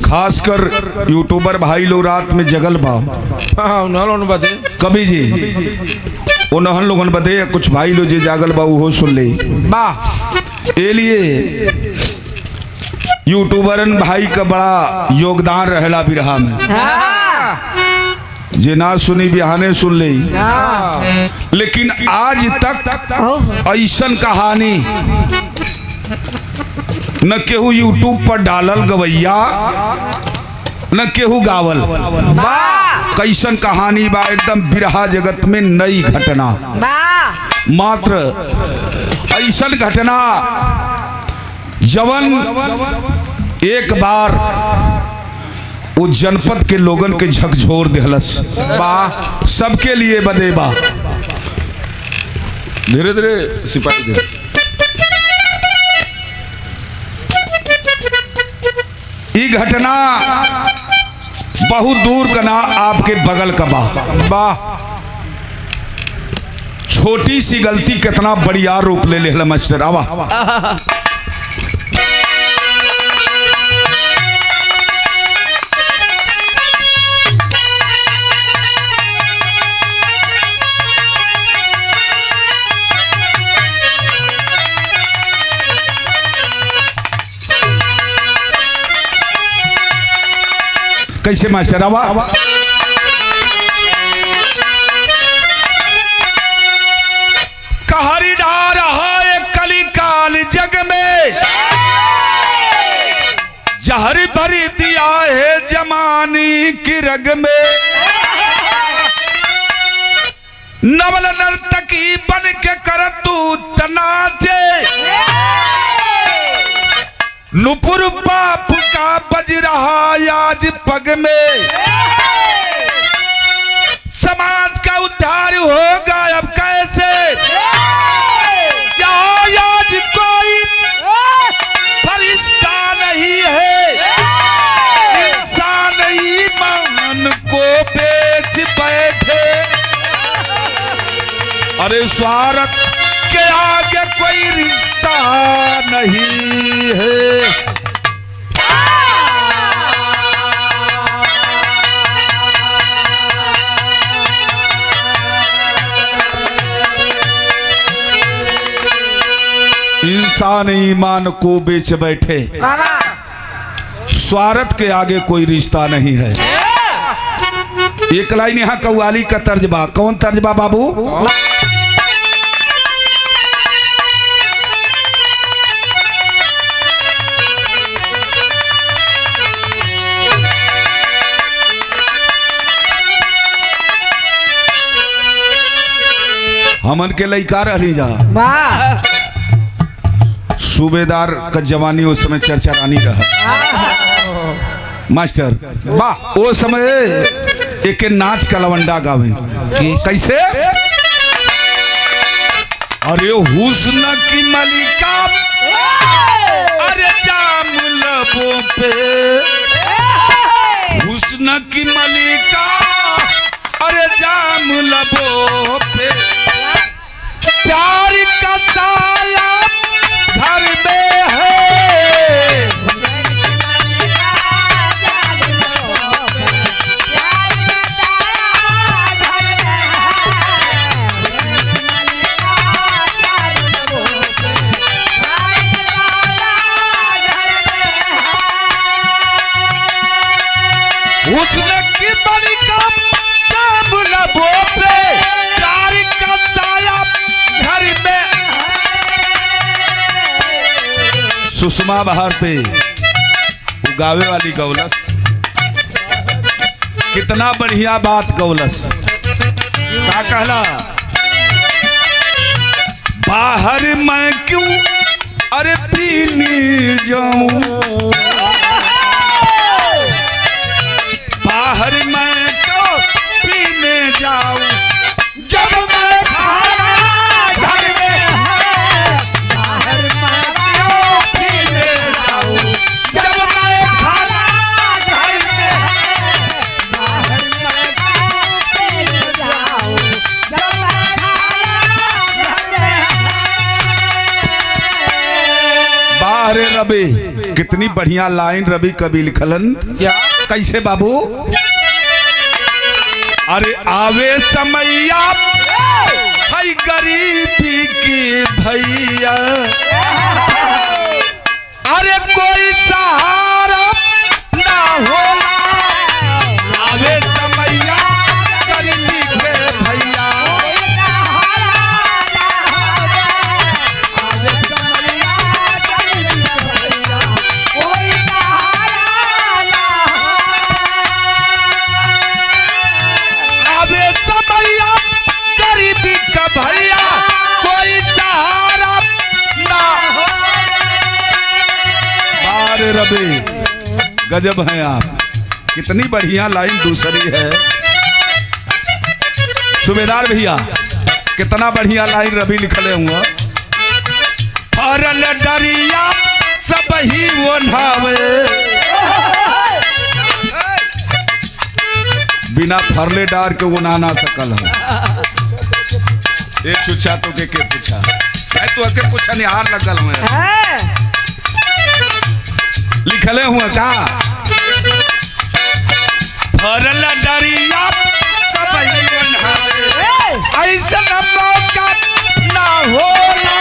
खासकर यूट्यूबर भाई लोग रात में जगल बा। कभी जी उन्हन लोगन बदे कुछ भाई लोग जे जागल बा वो सुन ले ए लिए यूट्यूबरन भाई का बड़ा योगदान रहला बिरहा में। जे ना सुनी बिहाने सुन ले। लेकिन आज तक ऐसन कहानी न केहू यूट्यूब पर डालल गवैया न केहू गावल। कैसन कहानी बा एकदम बिरहा जगत में नई घटना। मात्र ऐसन घटना जवन एक बार वो जनपद के लोगन के झकझोर देहलस सबके लिए बदे बा। धीरे धीरे सिपाही दे। ये घटना बहुत दूर का ना आपके बगल का बा। छोटी सी गलती कितना बढ़िया रूप ले लेहला मास्टर। आवा कैसे मास्टर। आवा कहरी डार है कली काल जग में जहर भर दिया है जमानी की रग में। नवल नर्तकी बन के कर तू तनाचे नुपुर बाप का बज रहा आज पग में। समाज का उद्धार होगा अब कैसे आज कोई फरिश्ता नहीं है इंसान ईमान को बेच बैठे। अरे स्वार्थ के आगे कोई रिश्ता नहीं है। इंसान ईमान को बेच बैठे स्वार्थ के आगे कोई रिश्ता नहीं है। एक लाइन यहाँ कव्वाली का तर्जबा। कौन तर्जबा बाबू। हमन के लइका रही जा सूबेदार का जवानी उस समय चर्चा रानी रहा मास्टर। वो समय एक नाच का लवंडा गावे कैसे। अरे हुस्न की मलिका अरे जाम लबों पे हुस्न की मलिका अरे जाम लबों पे प्यार का साया घर में है। हुस्न की मलिका जाम लबों पे प्यार का साया घर में। सुषमा भारती वो गावे वाली गौलस कितना बढ़िया बात गौलस। क्या कहला बाहर मैं क्यों अरे पीने जाऊं बाहर मैं क्यों पीने जाऊं जब मैं खाना घर में है। बाहर मैं क्यों पीने जाऊं जब मैं खाना घर में है। बाहर मैं क्यों पीने जाऊं जब मैं खाना घर में है। बाहर रबे कितनी बढ़िया लाइन रवि कवि लिखलन। क्या कैसे बाबू? अरे आवे समैया है गरीबी की भैया, अरे कोई सहारा ना होला, आवे समैया गरीबी के भैया, आवे समैया गरीबी का भैया, कोई सहारा ना हो। अरे रबी गजब हैं आप, कितनी बढ़िया लाइन दूसरी है। सूबेदार भैया कितना बढ़िया लाइन रवि लिखले हुआ। फरल डरिया सब ही वो नावे, बिना फरले डार के वो ना सकल है। एक पूछा तो के पूछा, मैं तो अके पूछा निहार लगल हुए लिखले हुआ का। फरल डरिया सब ही वो नावे, ऐसा मौका ना होला,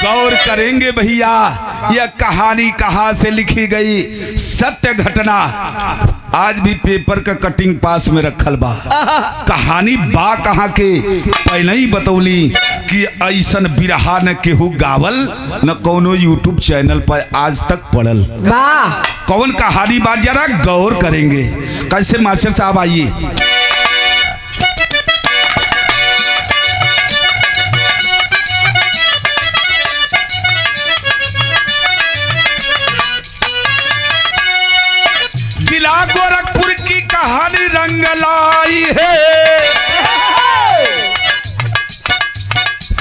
गौर करेंगे भैया यह कहानी कहां से लिखी गई, सत्य घटना आज भी पेपर का कटिंग पास में रखल बा। कहानी बा कहां के पहले ही बतौली कि ऐसन बिरहा न केहू गावल न कोनो यूट्यूब चैनल पर आज तक पड़ल। कौन कहानी बा जरा गौर करेंगे। कैसे मास्टर साहब आइए। जिला गोरखपुर की कहानी रंग लाई है,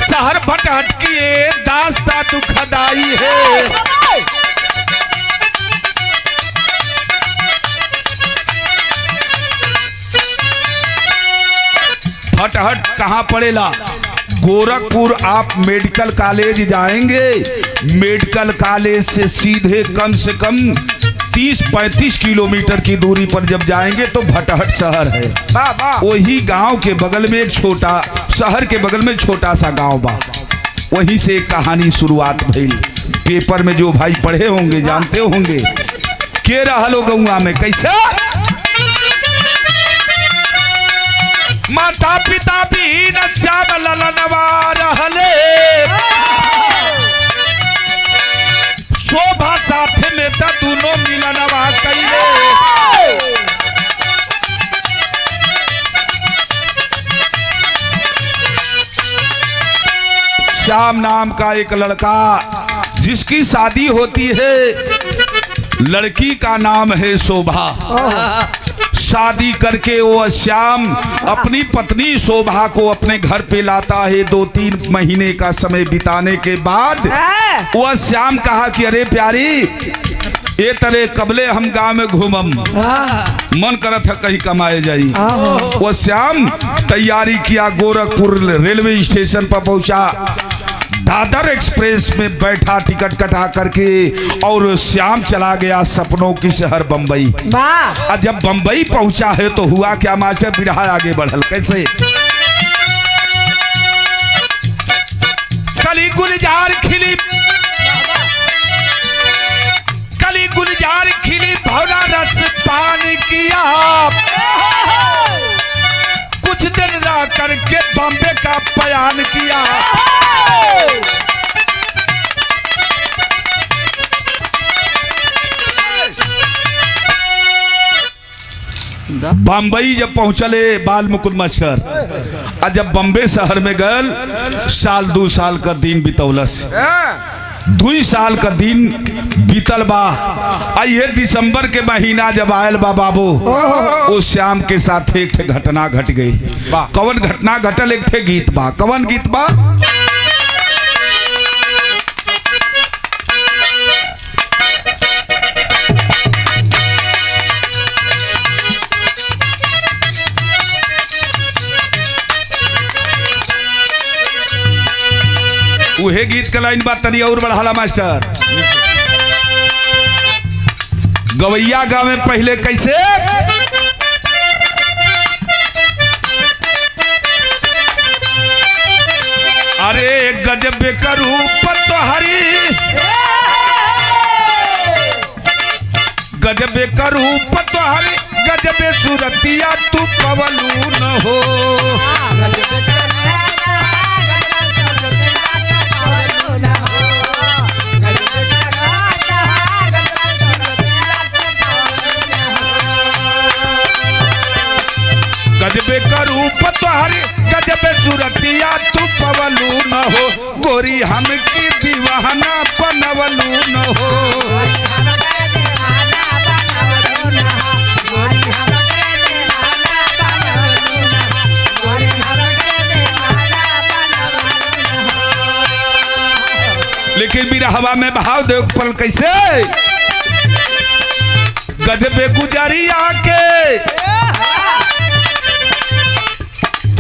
शहर भटहट की ये दास्ता दुखदाई है। भटहट कहाँ पड़ेला? गोरखपुर आप मेडिकल कॉलेज जाएंगे, मेडिकल कॉलेज से सीधे कम से कम 30-35 किलोमीटर की दूरी पर जब जाएंगे तो भटहट शहर है। वही गांव के बगल में एक छोटा शहर के बगल में छोटा सा गांव बा, वहीं से एक कहानी शुरुआत भइल। पेपर में जो भाई पढ़े होंगे जानते होंगे के रहलो गौवा में कैसे माता पिता भी न श्याम ललनवा रहले, शोभा साथे में त दोनों मिलनवा कइले। श्याम नाम का एक लड़का जिसकी शादी होती है, लड़की का नाम है शोभा। शादी करके वो श्याम अपनी पत्नी शोभा को अपने घर पे लाता है। 2-3 महीने का समय बिताने के बाद वह श्याम कहा कि अरे प्यारी ये तरह कबले हम गांव में घूमम, मन करत है कहीं कमाए जाई। वो श्याम तैयारी किया, गोरखपुर रेलवे स्टेशन पर पहुंचा, दादर एक्सप्रेस में बैठा टिकट कटा करके और श्याम चला गया सपनों की शहर बंबई। और जब बंबई पहुंचा है तो हुआ क्या मास्टर? बिरहा आगे बढ़ल कैसे? कली गुलजार खिली, कली गुलजार खिली, भौरा रस पान किया, कुछ दिन रह करके बॉम्बे का बयान किया। बम्बई जब पहुंचले बाल मुकुंद मास्टर, और जब बम्बे शहर में गल 1-2 साल का दिन बितौलस। 2 साल का दिन बीतल बा। ये दिसंबर के महीना जब आयल बा बाबू, उस श्याम के साथ एक घटना घट गई। कवन घटना घटल? एक गीत बा। कवन गीत बा? लाइन बात तनी और बढ़ाला मास्टर। गवैया गावे पहले कैसे अरे गजब का रूप तोहरी गजब का रूप तोहरी गजब सूरतिया तू पवलू न हो। गजबे का रूप तोहरी गजब सूरतिया तू पवलू न हो। गोरी हमकी दीवाना बनवलू न हो। लेकिन मेरा हवा में बहाव दे पल कैसे गजबे गुजरिया के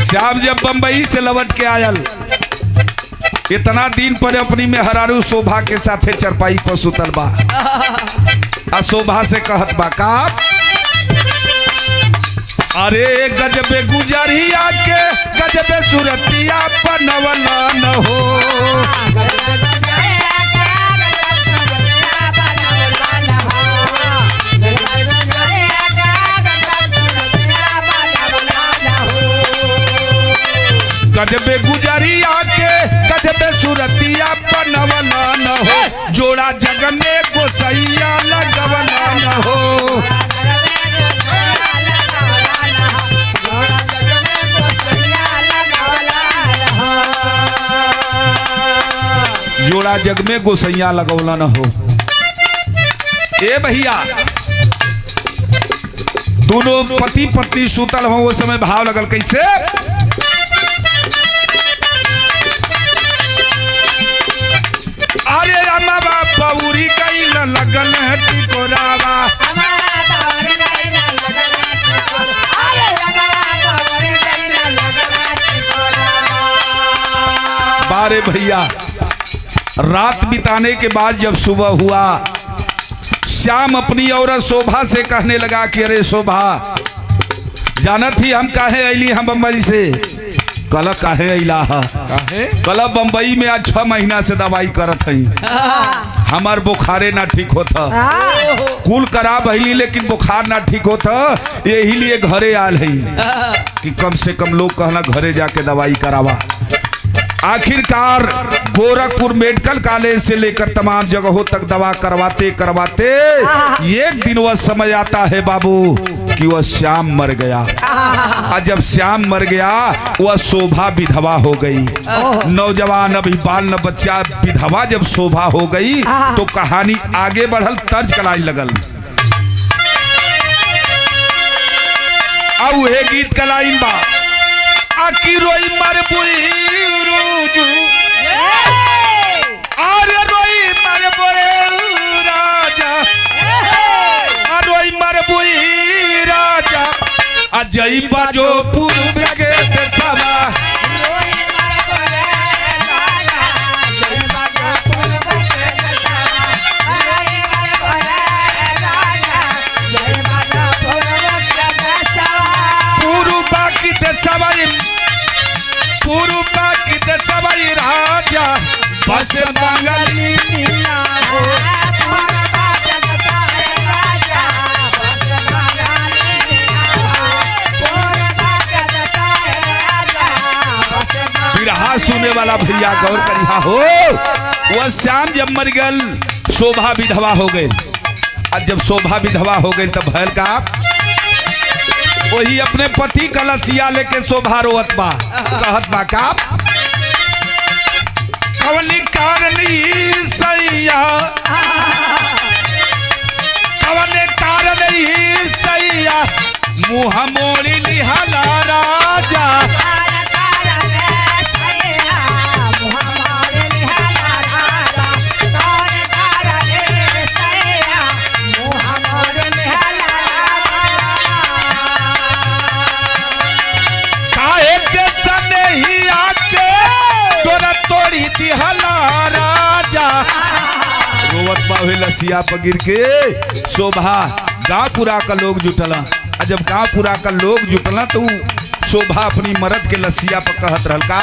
श्याम जब बंबई से लौट के आयल इतना दिन पर अपनी में हरारू शोभा के साथे चरपाई पर सुतल बा। आ शोभा से कहत बा का अरे गजबे गुजरिया के गजबे सूरतिया बनवला न हो। गजबे गुजरिया के गजबे सूरतिया बनवला न हो। जोड़ा जग में गोसैया लगवला न हो। जोड़ा जग में गोसैया लगवला न हो। ए भैया दोनों पति पत्नी सुतल हो वो समय भाव लगल कैसे अरे अम्मा बाबूरी कई लगन है टिकोरावा। बारे भैया रात बिताने के बाद जब सुबह हुआ श्याम अपनी औरत शोभा से कहने लगा कि अरे शोभा जानत ही हम काहे अली हम बम्बई से। कल काहे अला कल बम्बई में आज 6 महीना से दवाई करत हई हमार बुखारे ना ठीक होता कुल करा भइली लेकिन बुखार ना ठीक होता यही लिए घरे आल है कि कम से कम लोग कहना घरे जाके दवाई करावा। आखिरकार गोरखपुर मेडिकल कॉलेज से लेकर तमाम जगहों तक दवा करवाते करवाते एक दिन वह समय आता है बाबू कि वह श्याम मर गया। और जब श्याम मर गया वह शोभा विधवा हो गई। नौजवान अभी बाल न बच्चा विधवा जब शोभा हो गई तो कहानी आगे बढ़ल तर्ज कलाई लगल। अब वह गीत कलाई बा आकी रोई मर बुई रूजू अरे रोई मर बुई राजा रोई मर बुई राजा अजय बाजो पूर्व के देशवा। पूर्वा की देशवाई राजा बस बंगाली बिरहा सुने वाला भैया गौर करिहा हो। वह श्याम जब मर गल शोभा विधवा हो गई। और जब शोभा विधवा हो गई तब भैल का वही अपने पति कलसिया लेके शोभा रोवत बा कहत बा का कवनी कारणी सैया कवने कारणी सैया मुँह मोड़ी निहाला राजा। दिहला वही लसिया पर गिर के शोभा गाँवपुरा का लोग जुटला। जब गाँवपुरा का लोग जुटला तो शोभा अपनी मर्द के लसिया पर कहत रहल का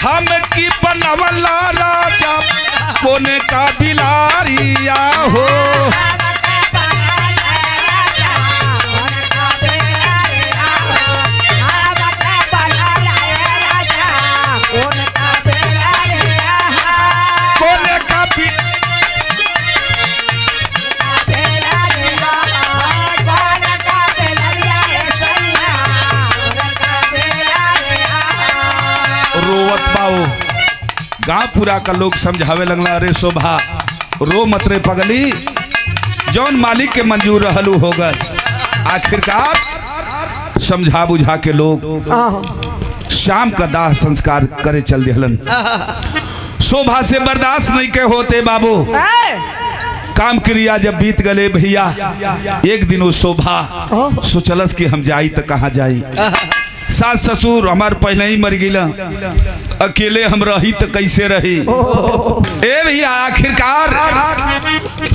हम की बनवला राजा कोने का बिलारिया हो। रोवत बाओ गाँवपुरा का लोग समझावे लगला अरे शोभा रो मत रे पगली जौन मालिक के मंजूर रहलू होगल। आखिरकार समझा बुझा के लोग शाम का दाह संस्कार करे चल दिहलन। शोभा से बर्दाश्त नहीं के होते बाबू। काम क्रिया जब बीत गले भैया एक दिन वो शोभा सोचलस कि हम जाई तो कहाँ जाई। सास ससुर हमार पहले ही मर गिला, अकेले हम रही तो कैसे रही। ए भैया आखिरकार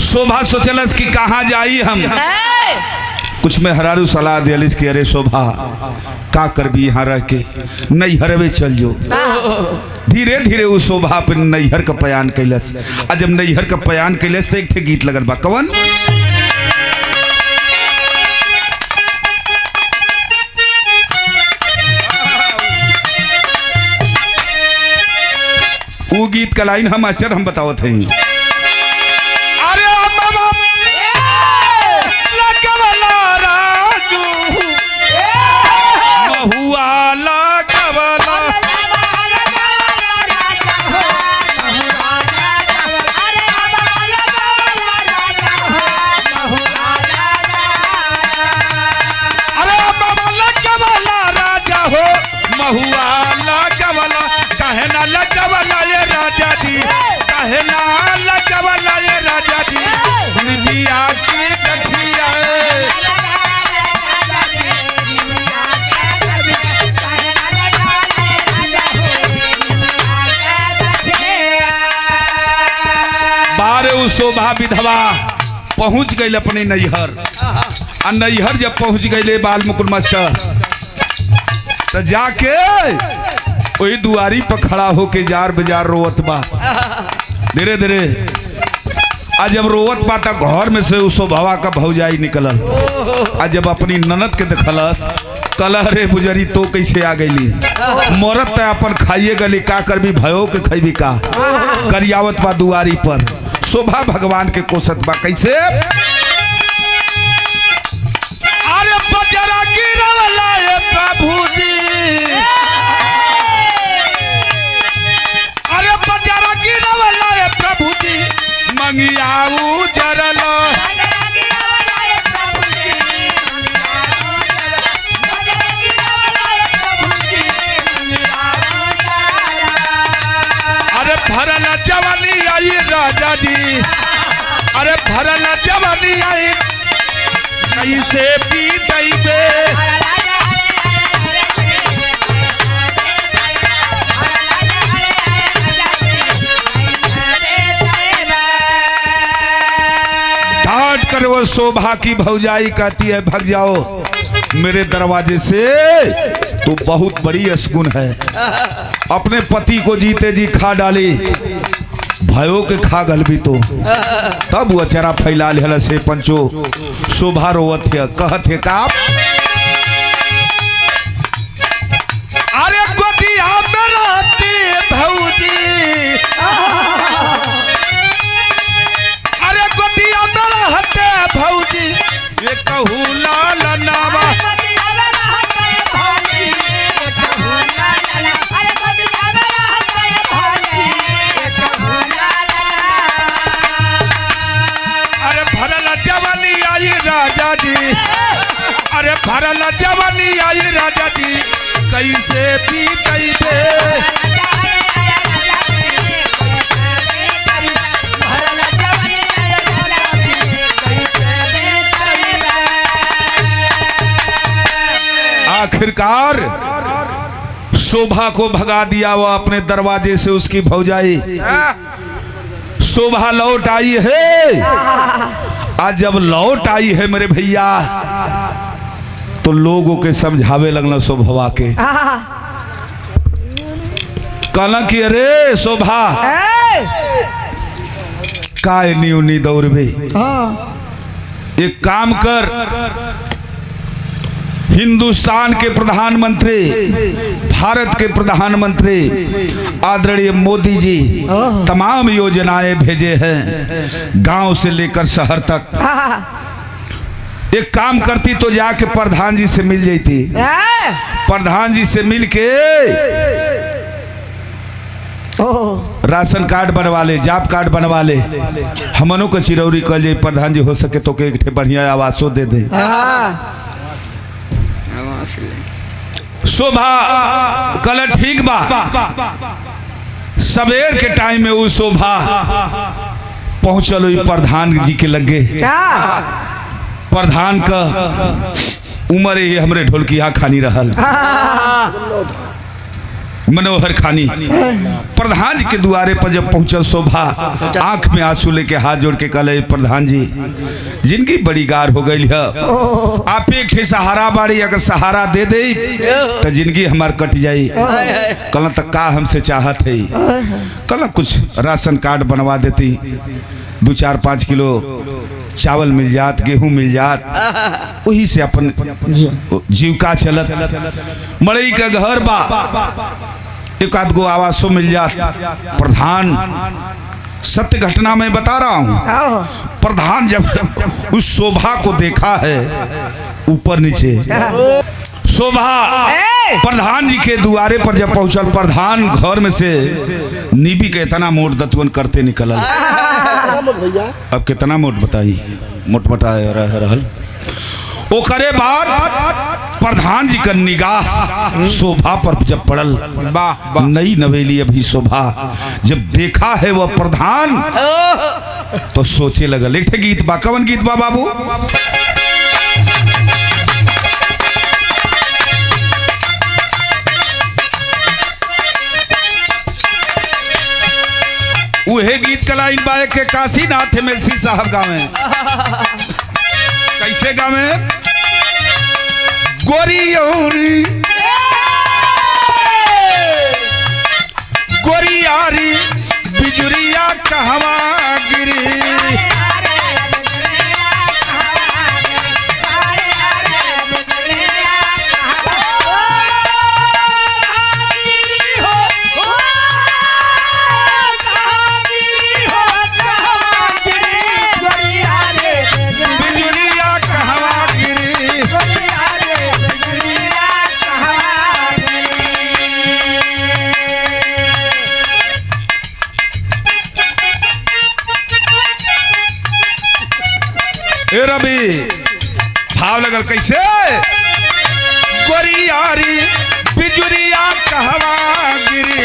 शोभा सोचलस कि कहाँ जाई हम। कुछ में हरारू सलाह दिलिस कि अरे शोभा का करबी यहाँ रह के नैहरवे चल जो। धीरे धीरे वो शोभा पे नैहर का बयान कैलस। जब नैहर का बयान कैलस तो एक ठे गीत लगल बा कवन वो गीत का लाइन हम मास्टर हम बतावत हैं। अरे बाबा लगवला राजू महुआ लगवला अरे बाबा लगवला राजा हो महुआ लगवला कहे ना लगवला ये राजा जी कहे ना लगवला ये राजा जी निमिया की गठिया बारे उ शोभा विधवा पहुंच गई अपने नैहर। आ नैहर जब पहुंच गए बाल मुकुल मास्टर तो जाके वही दुआरी पर खड़ा होके जार बाजार रोवत बा। धीरे धीरे आज जब रोवत बा तो घर में से उस भवा का भौजाई निकलल। आज जब अपनी ननद के देखलस कलह रे बुजरी तो कैसे आ गईली मरत त अपन खाइए गली का करबी भयो के खैबी का करियावत बा दुआरी पर। शोभा भगवान के कोसत बा कैसे अरे बजरा गिरवला ये प्रभु जी अरे बजरा गिरवला ये प्रभु जी मंगियाऊ जरल अरे भरल जवानी आई राजा जी अरे भरल जवानी आई कैसे पी दैबे डांट कर वो शोभा की भौजाई कहती है भाग जाओ मेरे दरवाजे से तू बहुत बड़ी असगुन है। अपने पति को जीते जी खा डाली भयो के खा गलबी तो तब वो चरा फैला ले से पंचो। शोभा रोवत है कहत है का अरे गोदिया में रहती भौजी अरे गोदिया में रहते भौजी ये कहू लाल नावा राजा जी अरे भरल जवानी आई राजा जी कैसे पी कैसे आखिरकार शोभा को भगा दिया वो अपने दरवाजे से उसकी भौजाई। शोभा लौट आई है। आज जब लौट आई है मेरे भैया तो लोगों के समझावे लगना शोभवा के, कहला कि अरे शोभा काय नी दौड़बे, एक काम कर, हिंदुस्तान के प्रधानमंत्री, भारत के प्रधानमंत्री आदरणीय मोदी जी तमाम योजनाएं भेजे हैं गांव से लेकर शहर तक। एक काम करती तो जाके प्रधान जी से मिल जाती, प्रधान जी से मिल के राशन कार्ड बनवा ले, जॉब कार्ड बनवा ले, हमनों को चिरौरी कर ले। प्रधान जी हो सके तो के एक बढ़िया आवासो दे दे। शोभा कल ठीक बा। सवेर के टाइम में वो शोभा पहुंचल प्रधान जी के लगे। प्रधान का उम्र ये हमरे ढोलकिया खानी रहल, मनोहर खानी। प्रधान जी के द्वारे पर जब पहुंचल शोभा आंख में आंसू लेके हाथ जोड़ के कहले, प्रधान जी जिंदगी बड़ी गार हो गई है, आप एक ठे सहारा बाड़ी, अगर सहारा दे दे तो जिंदगी हमार कट जाई। कहला तक का हमसे चाहत है, कहला कुछ राशन कार्ड बनवा देती, 2-4-5 किलो चावल मिल जात, गेहूं मिल जात, वही से अपन जीविका चलत। मड़ई का घर बा, एक आध गो आवासों मिल जात। प्रधान सत्य घटना मैं बता रहा हूँ। प्रधान जब उस शोभा को देखा है ऊपर नीचे, शोभा प्रधान जी के दुआरे पर जब पहुंचल, प्रधान घर में से नीबी के इतना मोट दतुअन करते निकल। अब कितना मोट बताई, मोट बताए रहल। ओकरे बाद प्रधान जी का निगाह शोभा पर जब पड़ल, नई नवेली अभी शोभा जब देखा है वह प्रधान तो सोचे लगल। एक गीत बा, कवन गीत बा बाबू? उहे गीत कलाइन बाए के काशीनाथ मेलसी साहब गावे। कैसे गावे? गोरियारी गोरियारी बिजुरिया कहवा गिरी, रवि भाव लगल कैसे? गोरियारी बिजुरिया कहवा गिरी,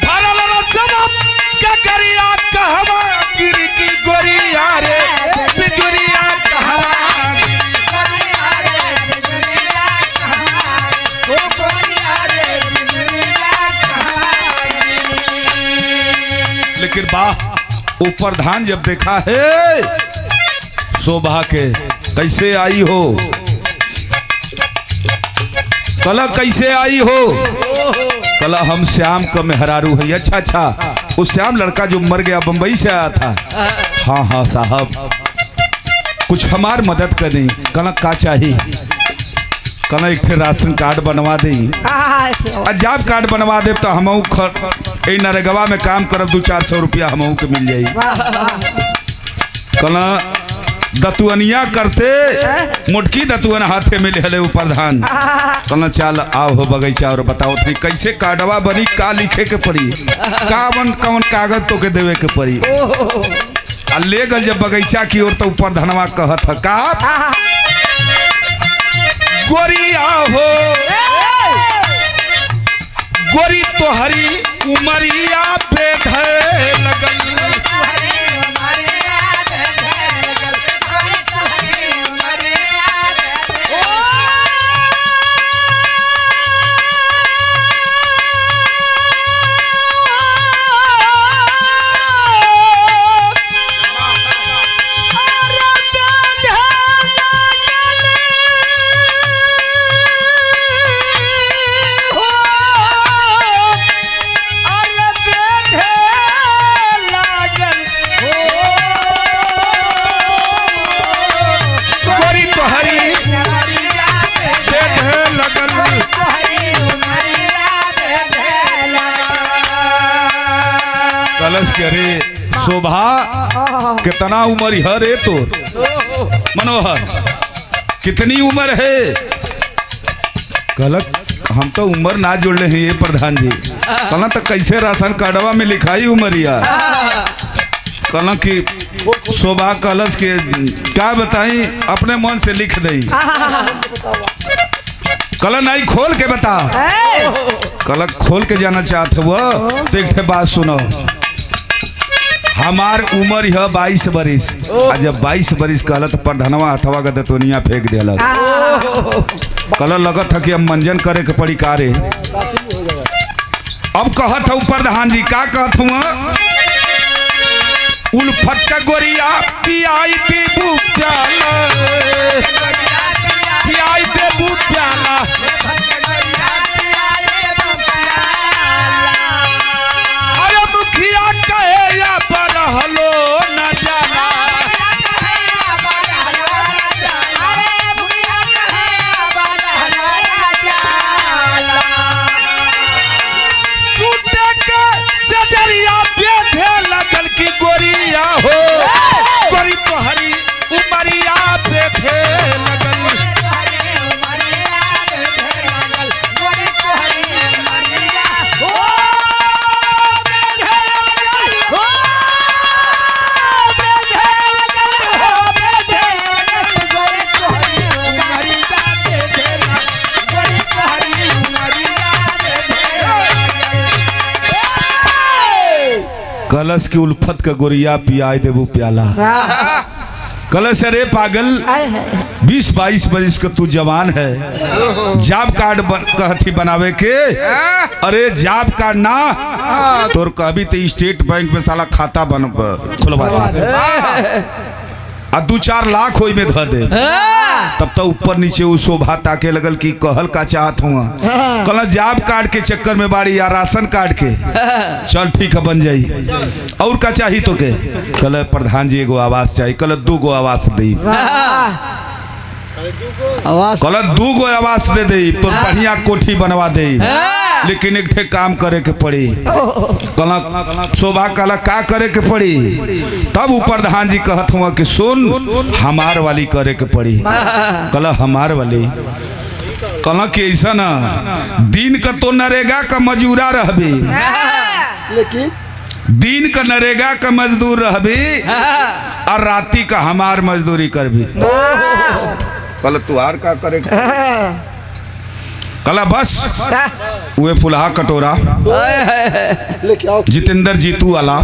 भरल रसम का करिया कहवा गिरी की, गोरिया रे बिजुरिया कहवा लेकिन वाह, वो प्रधान जब देखा है शोभा के कैसे आई हो, कला कैसे आई हो, कला हम श्याम का मेहरारू है। अच्छा अच्छा, वो श्याम लड़का जो मर गया बंबई से आया था। हाँ हाँ साहब, कुछ हमार मदद करें। कला का चाहिए? कला एक राशन कार्ड बनवा दे, जॉब कार्ड बनवा दे तो हम नरेगवा में काम करब, 200-400 रुपया हमहू के मिल जाई। कला दतुअनिया करते मुटकी दतुअन हाथे में ले वो प्रधान। कला चल आओ हो बगीचा और बताओ थे कैसे कार्डवा बनी, का लिखे के पड़ी, कावन कौन कागज तो के देवे के पड़ी। ले गल जब बगीचा की ओर तो प्रधानवा कहत है का गोरिया हो गोरी तोहरी उमरिया पे धै लगल, कलश के रे शोभा कितना उम्र है रे तो मनोहर कितनी उम्र है? कलक हम तो उम्र ना जोड़ रहे हैं ये प्रधान जी। कल तो कैसे राशन कार्डवा में लिखाई उमरिया। कल की शोभा कलश के क्या बताई अपने मन से लिख दई। कल नहीं खोल के बता। कल खोल के जाना चाहते वो तो एक बात सुनो। हमार उम्र है 22 बरिस। जब 22 बरिस कहल तो प्रधनवा हथवा का दतोनिया फेंक दिया। कल लगत है कि अब मंजन करे के पड़ी कारे। अब कहत हूँ प्रधान जी का कहत हूँ उल्फत का गोरिया पियाई देबू प्याला पियाई देबू प्याला अरे मुखिया कहे या बरहलो न जाना टूटे के सजरिया बेधे लगल की गोरिया हो गोरी तोहरी उमरिया बेधे लगल कलश की उल्फत का गोरिया पियाई देबू प्याला। कलश अरे पागल 20-22 बरिस का तू जवान है। जॉब कार्ड कहती बनावे के। अरे जॉब कार्ड ना तोर कभी तो स्टेट बैंक में साला खाता बन खुलवा दे आ 2-4 लाख होई में ध दे। तब तो ऊपर नीचे वो शोभा ताके लगल की कहल का चाहत हुआ। कल जॉब कार्ड के चक्कर में बाड़ी या राशन कार्ड के चल ठीक है बन जाई। और का चाहिए तो के कल प्रधान जी एगो आवास चाहिए। कल 2 गो आवास दी कल 2 गो आवास दे दे तो बढ़िया कोठी बनवा दे। लेकिन एक ठे काम करे के पड़ी। कल शोभा कल का करे के पड़ी। तब ऊ प्रधान जी कहत हुआ कि सुन हमार वाली करे के पड़ी। कल हमार वाली कल के ऐसा ना दिन का तो नरेगा का मजूरा रहबी लेकिन दिन का नरेगा का मजदूर रहबी और राती का हमार मजदूरी करबी। कल तुहार का करे कल बस वे फुलहा कटोरा लेके आओ जितेंद्र जीतू वाला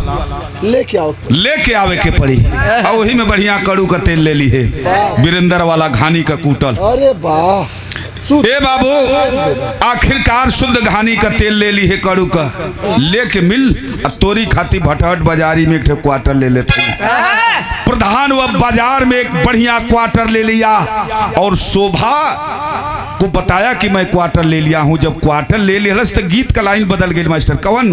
लेके आवे के पड़ी। और वही में बढ़िया कड़ू का तेल ले ली है वीरेंद्र वाला घानी का कूटल। अरे वाह ए बाबू आखिरकार शुद्ध घानी का तेल ले ली है कड़ू का लेके मिल तोरी खाती भटहट बाजारी में एक क्वार्टर ले लेते। प्रधान वह बाजार में एक बढ़िया क्वार्टर ले लिया और शोभा को बताया कि मैं क्वार्टर ले लिया हूं। जब क्वार्टर ले लिया तो गीत का लाइन बदल गई मास्टर कवन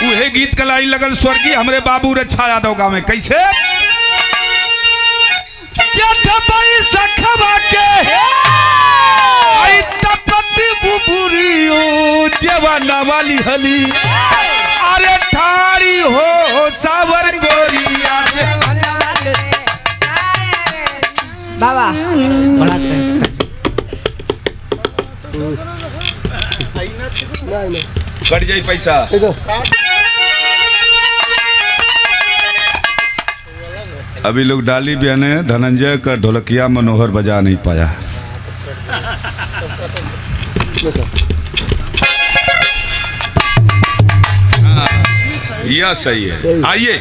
उहे गीत का लाइन लगल स्वर्गीय हमरे बाबू रक्षा यादव गाँव में कैसे जवाना वाली हली अरे ठाड़ी हो सावर गोरिया बाबा बड़ा कट जाई पैसा। अभी लोग डाली बहने धनंजय का ढोलकिया मनोहर बजा नहीं पाया। यह सही है। आइए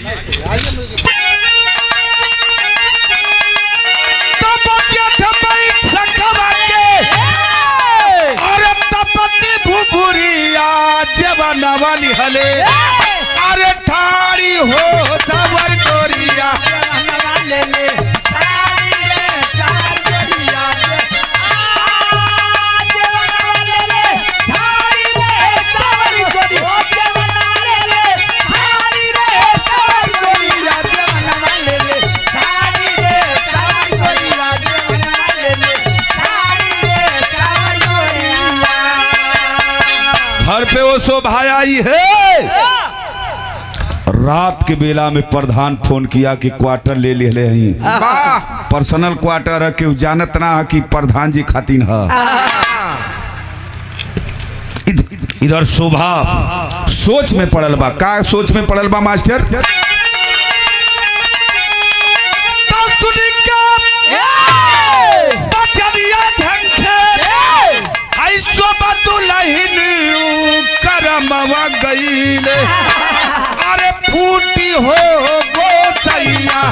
जवाना वाली हले अरे ठाड़ी हो सावर गोरिया वो शोभा आई है। रात के बेला में प्रधान फोन किया कि क्वार्टर ले ले ही पर्सनल क्वार्टर है कि जानत ना है कि प्रधान जी खातिन है। इधर शोभा सोच में पड़ल बा। का सोच में पड़ल बा मास्टर? करमवा गईल अरे फूटी हो गोसैया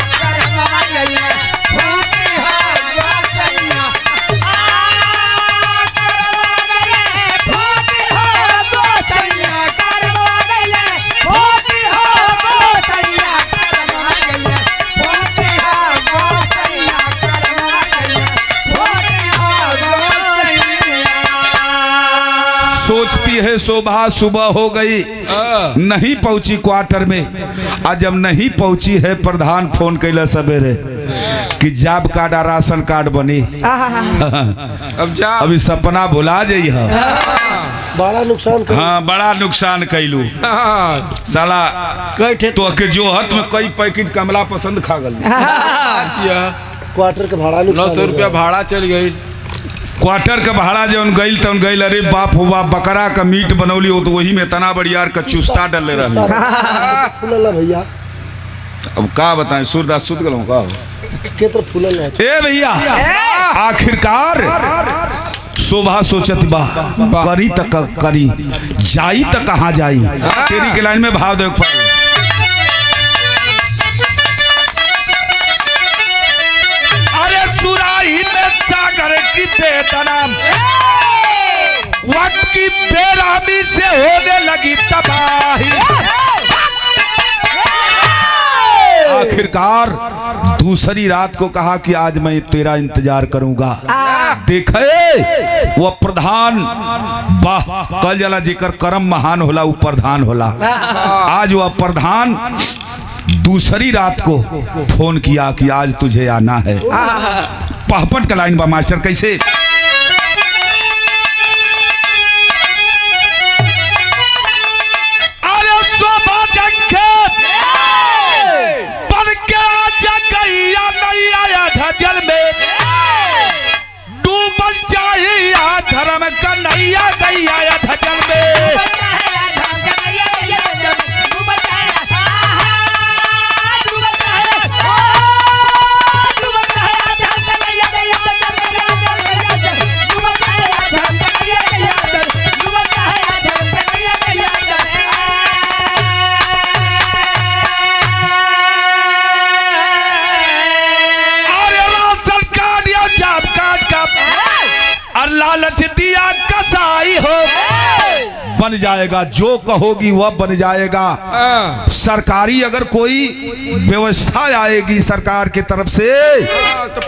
सोचती है शोभा सुबह हो गई, नहीं पहुंची क्वार्टर में। आज जब नहीं पहुंची है प्रधान फोन कैला सवेरे कि जॉब कार्ड और राशन कार्ड बनी। अब जा अभी सपना भुला जाइ है। बड़ा नुकसान कर। हाँ बड़ा नुकसान कैलू साला। तो के जो हत में कई पैकेट कमला पसंद खा गल। क्वार्टर का भाड़ा 900 रुपया भाड़ा चल गई। क्वार्टर का भाड़ा जौन गईल तौन गईल। अरे बाप हो बाप, बकरा का मीट बनौली हो तो वही में तना बढ़िया का चुस्ता डले रही। फूलल भैया। अब का बताएं, सूरदास सुध गलो का के तरफ फूलल है। ए भैया आखिरकार शोभा सोचत बा करी तक करी जाई तक कहाँ जाई। तेरी के लाइन में भाव दे। अरे सुराही में सागर की बेदना वक्त की बेरामी से होने लगी तबाही। आखिरकार दूसरी रात को कहा कि आज मैं तेरा इंतजार करूंगा। देखे वो प्रधान वाह कल जला जेकर कर्म महान होला वो प्रधान होला। आज वह प्रधान दूसरी रात को फोन किया कि आज तुझे आना है। पहपट का लाइन बा मास्टर कैसे? अरे शोभा जल में डूबल चाहिए धर्म कन्हैया गैया धजल में। लालच दिया कसाई हो बन जाएगा, जो कहोगी वह बन जाएगा। सरकारी अगर कोई व्यवस्था आएगी सरकार की तरफ से तो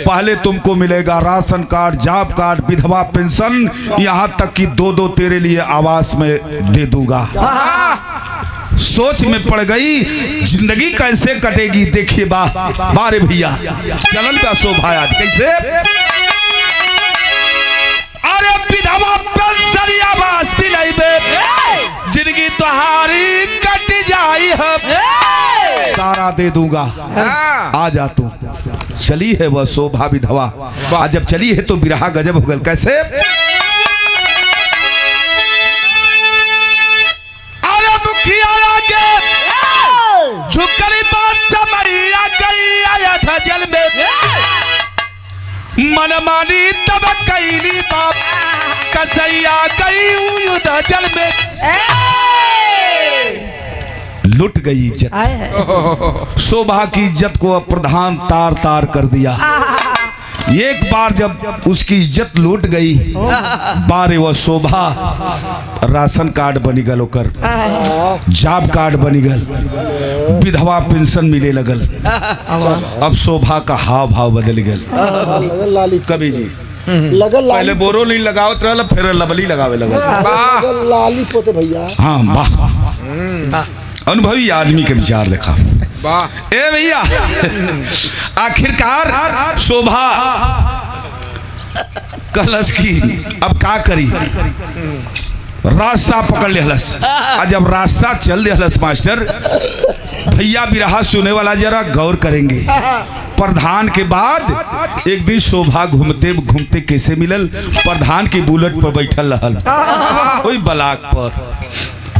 पहले तुमको मिलेगा राशन कार्ड, जॉब कार्ड, विधवा पेंशन, यहाँ तक कि दो तेरे लिए आवास में दे दूंगा। सोच में पड़ गई जिंदगी कैसे कटेगी। देखिए बारे भैया चलन का शोभा आज कैसे। विधवा पेंशन आवास दिलाइबे जिंदगी तुम्हारी कट जाई है सारा दे दूंगा। आ जा तू। चली है वह शोभा विधवा। आज जब चली है तो बिरहा गजब हो गल। कैसे? अरे मुखिया आगे झुकली बात समरिया गई आया था जल में मनमानी तब कैली बाप कसैया गई युद्ध जल में। लुट गई इज्जत। शोभा की इज्जत को प्रधान तार तार कर दिया। एक बार जब उसकी इज्जत लूट गई बारे वह शोभा राशन कार्ड बनी गल, ओकर जॉब कार्ड बनी गल, विधवा पेंशन मिले लगल। अब शोभा का हाव भाव बदल गल। कभी जी लगल पहले बोरो नहीं लगावत रहल, फिर लबली लगावे लगल। लाली पोते भैया। हाँ वाह अनुभवी आदमी के विचार देखा। ए भैया आखिरकार शोभा कलश की अब का करी। रास्ता पकड़ लेहलस। और जब रास्ता चल देहलस मास्टर, भैया बिरहा सुने वाला जरा गौर करेंगे। प्रधान के बाद एक दिन शोभा घूमते घूमते कैसे मिलल, प्रधान के बुलेट पर बैठल रहल वही ब्लॉक पर।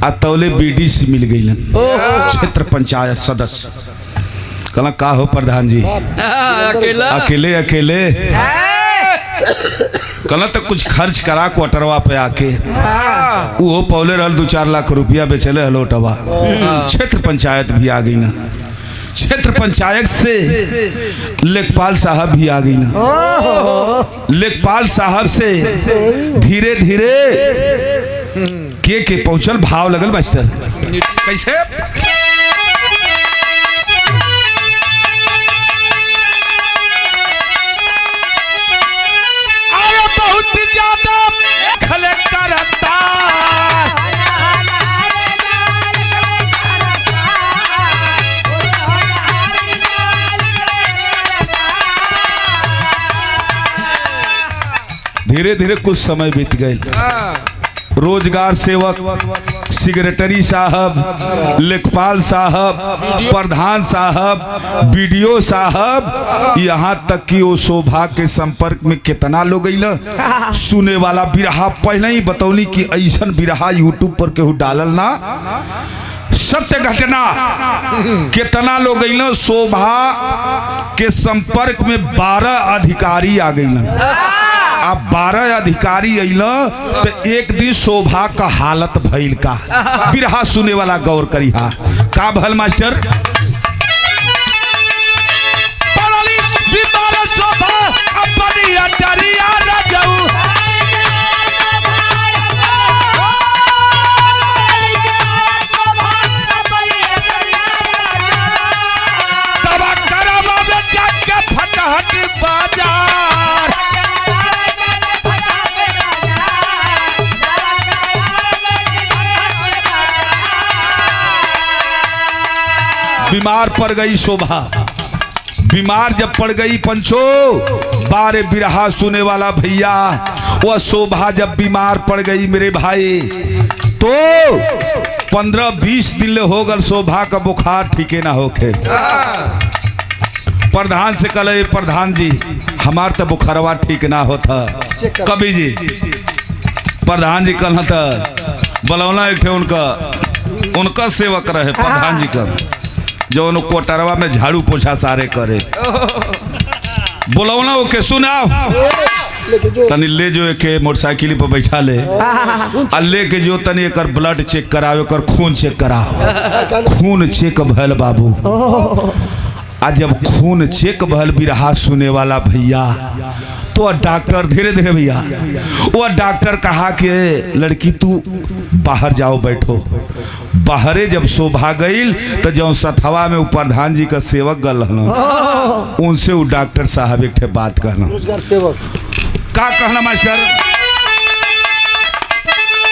आ तौले बीडी से मिल गई क्षेत्र पंचायत सदस्य। कहला का हो प्रधान जी, अकेले अकेले कहला तो कुछ खर्च करा क्वार्टरवा पे आके। वो पौले रहल 2-4 लाख रुपया बेचले हलोटवा। क्षेत्र पंचायत भी आ गई ना, क्षेत्र पंचायत से लेखपाल साहब भी आ गई ना। लेखपाल साहब से धीरे धीरे के पहुंचल। भाव लगल मास्टर कैसे? आया बहुत ज्यादा खले करता, धीरे धीरे कुछ समय बीत गए। रोजगार सेवक, सेक्रेटरी साहब, लेखपाल साहब, प्रधान साहब, बीडीओ साहब, यहाँ तक कि वो शोभा के संपर्क में कितना लोग गई। सुने वाला बिरहा पहले ही बतौनी कि ऐसा बिरहा यूट्यूब पर केहू डालल ना, सत्य घटना। कितना लोग गई शोभा के संपर्क में 12 अधिकारी आ गई। अब 12 अधिकारी अइला तो एक दिन शोभा का हालत भइल का बिरहा सुने वाला गौर करिहा। का भल मास्टर? शोभा अपनी अटरिया रजऊ, तबा करवा में जाके फटहट बाजार, बीमार पड़ गई शोभा। बीमार जब पड़ गई पंचो, 12 बिरहा सुने वाला भैया, वह शोभा जब बीमार पड़ गई मेरे भाई, तो 15-20 दिन हो गल शोभा का बुखार ठीके ना होके। प्रधान से कल, प्रधान जी हमार तो बुखारवा ठीक ना होता कभी जी। प्रधान जी कल बलौना एक उनका सेवक रहे प्रधान जी का, जो उन कोटरवा में झाड़ू पोछा सारे करे। बोलौना ओके सुनाओ तनी ले जो एक मोटरसाइकिल पर बैठा ले, ले के जो तनी एक ब्लड चेक कराओ, एक खून चेक कराओ। खून चेक भल बाबू। आज जब खून चेक भल बिरहा सुने वाला भैया, तो डॉक्टर धीरे धीरे भैया वो डॉक्टर कहा कि लड़की तू बाहर जाओ बैठो। बाहरे जब शोभा गई तो जो सथवा में प्रधान जी का सेवक गल, उनसे वो डॉक्टर साहब एक बात कहना। रोजगार सेवक का कहना मास्टर?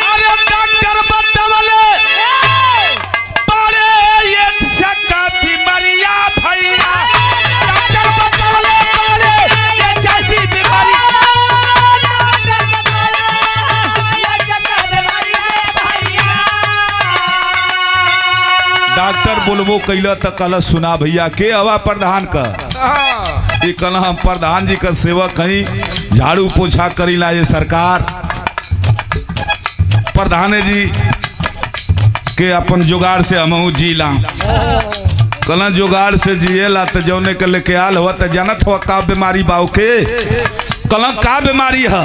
अरे डॉक्टर बतावले बड़े ये शक्का बीमारियां भैया, डॉक्टर बतावले बड़े ये जैसी बीमारी, डॉक्टर बोलबो कैला तो कल सुना भैया के हवा प्रधान का। ये कल हम प्रधान जी का सेवक कहीं झाड़ू पोछा करी ला ये सरकार। प्रधान जी के अपन जुगाड़ से हम जीला, कल जुगाड़ से जिएला तो जौने के लेके आल हुआ तो जानत हुआ का बीमारी बाऊ के, कल का बीमारी है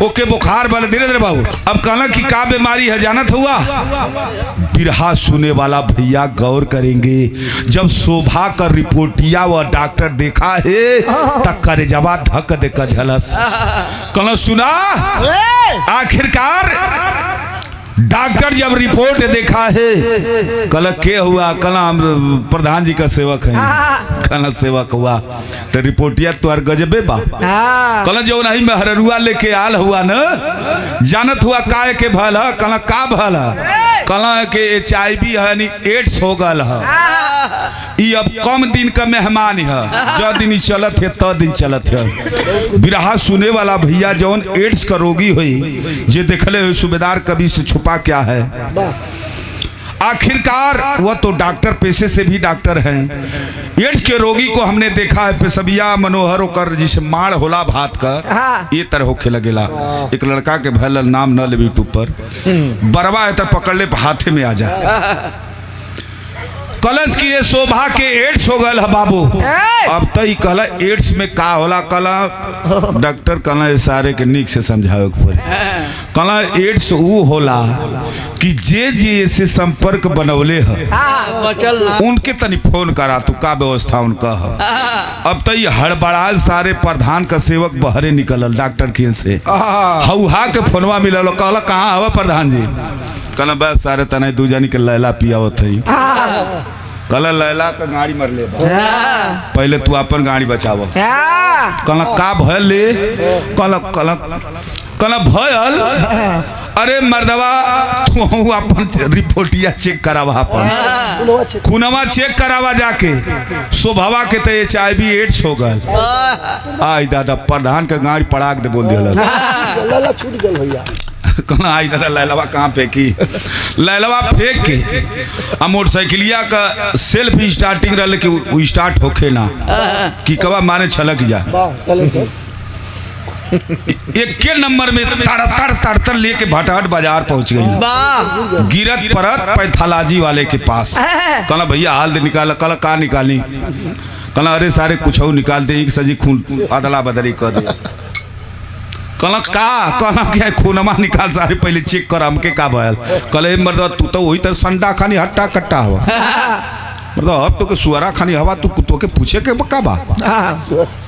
ओके बुखार बल धीरे धीरे बाबू। अब कहना कि का बीमारी है जानत हुआ? बिरहा सुने वाला भैया गौर करेंगे, जब शोभा का रिपोर्टिया व डॉक्टर देखा है तक करे जवा धक दे कर झलस। कल सुना आखिरकार डॉक्टर जब रिपोर्ट देखा है, कल के हुआ? कल हम प्रधान जी का सेवक है, कल सेवक हुआ तो रिपोर्टिया तुआर गजबे बा। कल जो नहीं में हररुआ लेके आल हुआ न, जानत हुआ काय के भल है? कल का भल है? कल के HIV है एड्स हो गल है। ई अब कम दिन का मेहमान है, जो दिन ही चलत है तो दिन चलत है। बिरहा सुने वाला भैया जौन एड्स का रोगी हुई जे देखले हुए सूबेदार कभी से छुपा क्या है। आखिरकार वह तो डॉक्टर पेशे से भी डॉक्टर हैं। एड्स के रोगी को हमने देखा है पेशबिया मनोहर होकर जिसे माड़ होला भात कर ये तरह होखे लगेला। एक लड़का के भयल नाम न ले यूट्यूब पर बरवा है तो पकड़ ले हाथे में आ जा। कलश की ये शोभा के एड्स हो गल है बाबू। अब तो ही कहला एड्स में का होला, कला डॉक्टर कहला सारे के निक से समझावे के पड़ी। कहला एड्स वो होला कि जे से संपर्क बनवले है उनके तनी फोन करा तू का व्यवस्था उनका है। अब तो ये हड़बड़ाल सारे प्रधान का सेवक बहरे निकलल डॉक्टर के से हौहा के फोनवा मिलल। कहला कहाँ हवा प्रधान जी? कहला बस सारे तने दू जानी के लैला पियावत है। कहला लैला का गाड़ी मर ले पहले तू अपन गाड़ी बचाव। कहला का भयल ले? कहला भयल अरे मर्दवा तू अपन रिपोर्टिया चेक करावा, अपन खूनवा चेक करावा जाके। शोभवा के तो HIV एड्स हो गल। आई दादा प्रधान का गाड़ी पड़ाक दे बोल दिया छूट गल भैया। कहना आई दादा लैलवा कहाँ फेंकी? लैलवा फेंक के मोटरसाइकिलिया का सेल्फ स्टार्टिंग रहा कि वो स्टार्ट होखे ना कि कबा माने छलक जा। एक के नंबर में तड़ लेके भटाट बाजार पहुंच गई। गिरत परत पैथालॉजी वाले के पास। कहना भैया हाल दे निकाला। कहला का निकाली? कहना अरे सारे कुछ निकाल दे सजी खून अदला बदली कर दे। कहला का? कहना क्या खूनमा निकाल सारे पहले चेक कर हमके का भयल। कहले मर्द तू तो वही तरह संडा खानी हट्टा कट्टा हवा मतलब अब तो के सुअरा खानी हवा तू तो के पूछे के का बा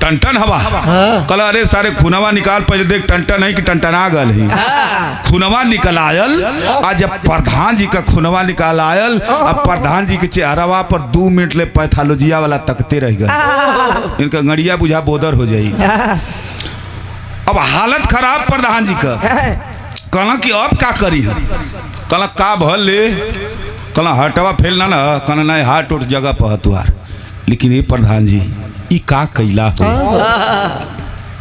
टन हवा। कहला अरे सारे खूनवा निकाल पहले देख टन है कि टनटना गल है। खूनवा निकल आयल। आज जब प्रधान जी का खूनवा निकाल आयल अब प्रधान जी के चेहरावा पर 2 मिनट ले पैथोलॉजिया वाला तकते रह गए। इनका गड़िया बुझा बोदर हो जाई। अब हालत खराब प्रधान जी का। कहला कि अब का करी है? कहला का भल ले? कहला हटवा फैलना ना। कहना नहीं हाट उठ जगह पर तुहार। लेकिन ये प्रधान जी ई का कैला हो?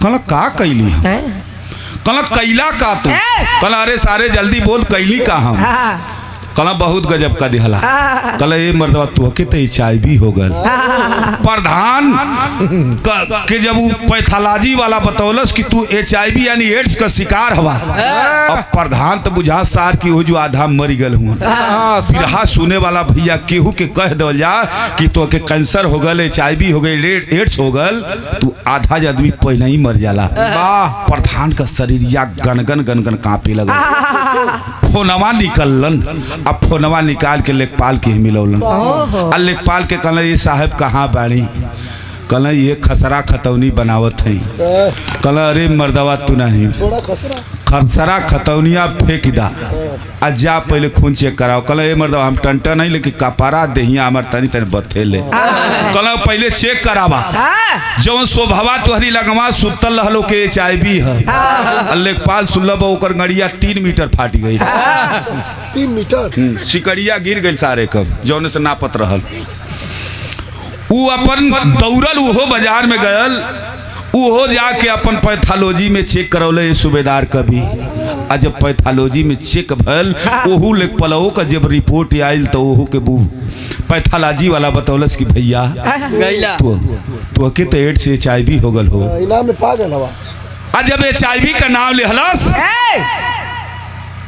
कहला का कैली है? कहला कैला का तू? कहला अरे सारे जल्दी बोल कैली का हम? कहला बहुत गजब का दिहला। कहला ये मर्दवा तू के तो HIV हो गल। प्रधान के जब वो पैथोलॉजी वाला बतौलस कि तू HIV यानी एड्स का शिकार हवा। अब प्रधान तो बुझा सार की हो जो आधा मरी गल हुआ। बिरहा सुने वाला भैया केहू के कह दो जा कि तो के कैंसर हो गल, HIV हो गई, एड्स हो गल, तू आधा आदमी पहले ही मर जाला। प्रधान का शरीर या गनगन गनगन कांपे लगा। फोनवा निकलन। अब फोनवा निकाल के लेखपाल के ही मिलौलन। और लेखपाल के कहला ये साहब कहाँ बाड़ी? कहला ये खसरा खतौनी बनावत है। कहला अरे मर्दवा तू नहीं खसरा खतौनिया फेंक दा आ जा पहले खून चेक कराओ। कहला ये मर्दवा हम टंटा नहीं लेकिन कपारा देहिया हमार तनी तनी बथेले। कहला पहले चेक करावा जो शोभवा तुहरी लगवा सुतल रहलो के HIV है। लेखपाल सुनलब ओकर गड़िया 3 मीटर फाट गई। 3 मीटर सिकड़िया गिर गई सारे कब जौन से नापत रहल। वो अपन दौड़ल उहो बाजार में गयल। उहो जाके अपन पैथोलॉजी में चेक करौले सूबेदार कभी। आ जब पैथोलॉजी में चेक भल ओहू लेखपलवो का जब रिपोर्ट आयल तो ओहू के बू पैथोलॉजी वाला बतौलस कि भैया तो के तो एड्स HIV हो गल हो। इनाम में पागल हवा। आ जब HIV का नाम लेहलस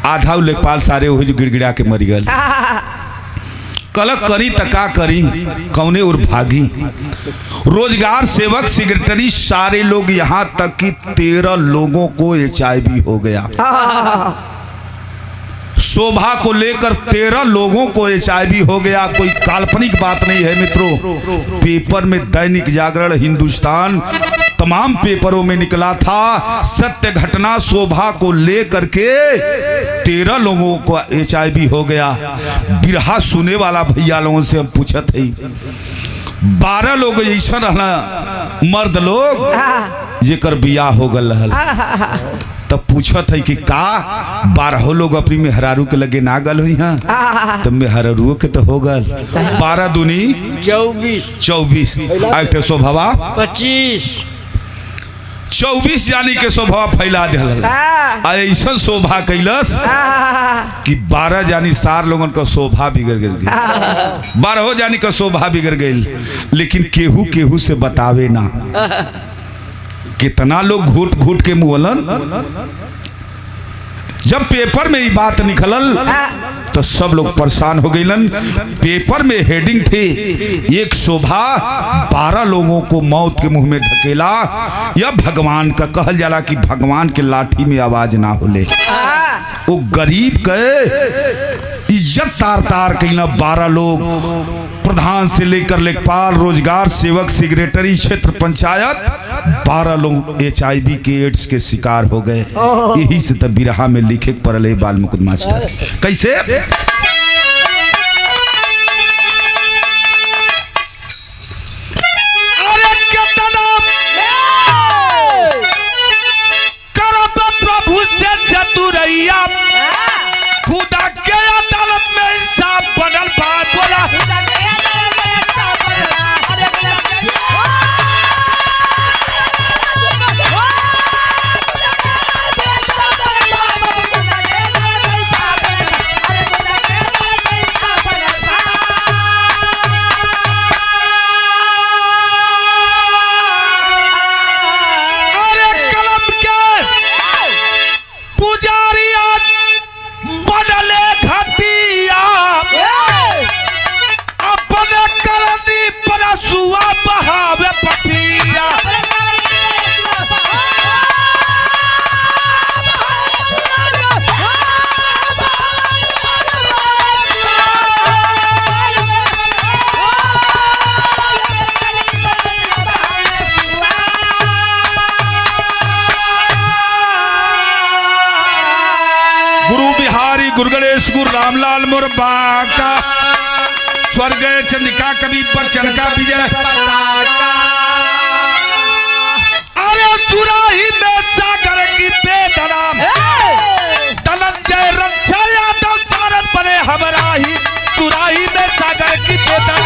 आधा लेखपाल सारे वही जो गिड़गिड़ा के मर गल। कलक करी तका करी कौने और भागी। रोजगार सेवक सेक्रेटरी सारे लोग यहाँ तक कि 13 लोगों को HIV हो गया। शोभा को लेकर 13 लोगों को HIV हो गया। कोई काल्पनिक बात नहीं है मित्रों। पेपर में दैनिक जागरण, हिंदुस्तान, तमाम पेपरों में निकला था सत्य घटना। शोभा को लेकर के 13 लोगों को HIV हो गया। बिरहा सुने वाला भैया लोगों से हम पूछत है 12 लोग ऐसा रहना मर्द लोग जेकर बियाह हो गल रहल तब पूछत है कि का 12 लोग अपनी मेहरारू के लगे ना गल हुई हैं तब मेहरारू के तो हो गल 12 दूनी 24 आइटे स्वभावा 24 जानी के स्वभाव फैला दिल ऐसा शोभा कैलस कि 12 जानी 4 लोगन का शोभा बिगड़ गई 12 जानी का शोभा बिगड़ गई लेकिन केहू केहू से बतावे ना कितना लोग घूट घूट के मुहलन जब पेपर में ये बात निकलल तो सब लोग परेशान हो गईलन पेपर में हेडिंग थी एक शोभा 12 लोगों को मौत के मुंह में ढकेला या भगवान का कहल जाला कि भगवान के लाठी में आवाज ना होले वो गरीब के इज्जत तार तार कहीं 12 लोग प्रधान से लेकर लेखपाल रोजगार सेवक सेक्रेटरी क्षेत्र पंचायत 12 लोग HIV के एड्स के शिकार हो गए यही से तब बिरहा में लिखे पड़े बाल मुकुंद मास्टर कैसे अरे प्रभु से चतुरैया खुदा के अदालत में इंसाफ बनल बात बोला गुरु गणेश गुरु रामलाल मुरबा का स्वर्ग चंद्रिका कवि पर चनका विजय अरे सुराही में सागर की बेदना धनंजय रक्षा यादव सारथ बने हमरा ही सुराही में सागर की बेदना